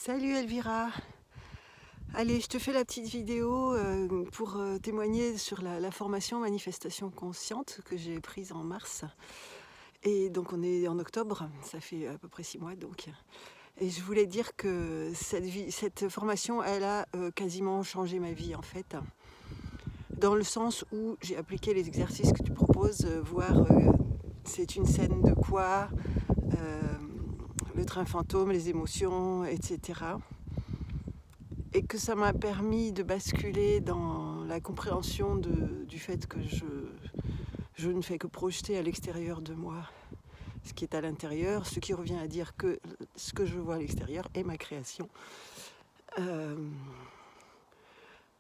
Salut Elvira. Allez, je te fais la petite vidéo pour témoigner sur la formation manifestation consciente que j'ai prise en mars. Et donc on est en octobre, ça fait à peu près 6 mois donc. Et je voulais dire que cette formation, elle a quasiment changé ma vie en fait. Dans le sens où j'ai appliqué les exercices que tu proposes, voir c'est une scène de quoi, le train fantôme, les émotions, etc. Et que ça m'a permis de basculer dans la compréhension du fait que je ne fais que projeter à l'extérieur de moi ce qui est à l'intérieur, ce qui revient à dire que ce que je vois à l'extérieur est ma création.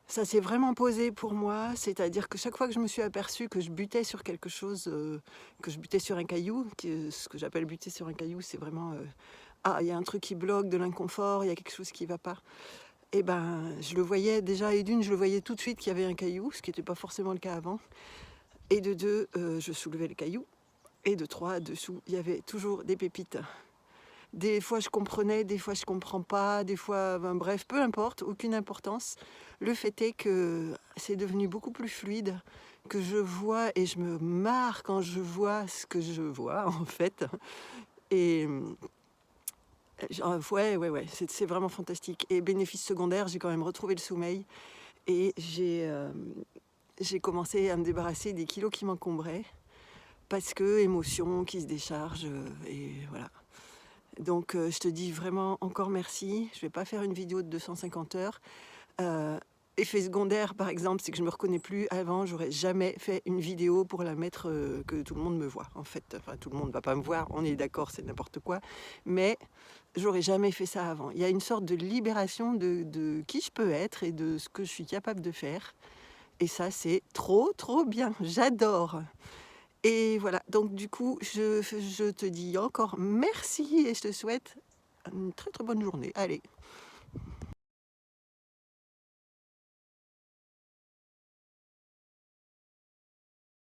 Ça s'est vraiment posé pour moi, c'est-à-dire que chaque fois que je me suis aperçue que je butais sur quelque chose, que je butais sur un caillou, ce que j'appelle buter sur un caillou, c'est vraiment il y a un truc qui bloque, de l'inconfort, il y a quelque chose qui ne va pas. Et ben, je le voyais déjà, et d'une, je le voyais tout de suite qu'il y avait un caillou, ce qui n'était pas forcément le cas avant. Et de deux, je soulevais le caillou. Et de trois, dessous, il y avait toujours des pépites. Des fois, je comprenais, des fois, je comprends pas, des fois, bref, peu importe, aucune importance. Le fait est que c'est devenu beaucoup plus fluide, que je vois et je me marre quand je vois ce que je vois, en fait. Et ouais, c'est vraiment fantastique. Et bénéfice secondaire, j'ai quand même retrouvé le sommeil et j'ai commencé à me débarrasser des kilos qui m'encombraient parce que émotion qui se décharge et voilà. Donc je te dis vraiment encore merci. Je vais pas faire une vidéo de 250 heures. Effet secondaire par exemple, c'est que je me reconnais plus. Avant, j'aurais jamais fait une vidéo pour la mettre que tout le monde me voit. En fait, enfin tout le monde va pas me voir. On est d'accord, c'est n'importe quoi. Mais j'aurais jamais fait ça avant. Il y a une sorte de libération de qui je peux être et de ce que je suis capable de faire. Et ça, c'est trop bien. J'adore. Et voilà, donc du coup, je te dis encore merci et je te souhaite une très bonne journée. Allez.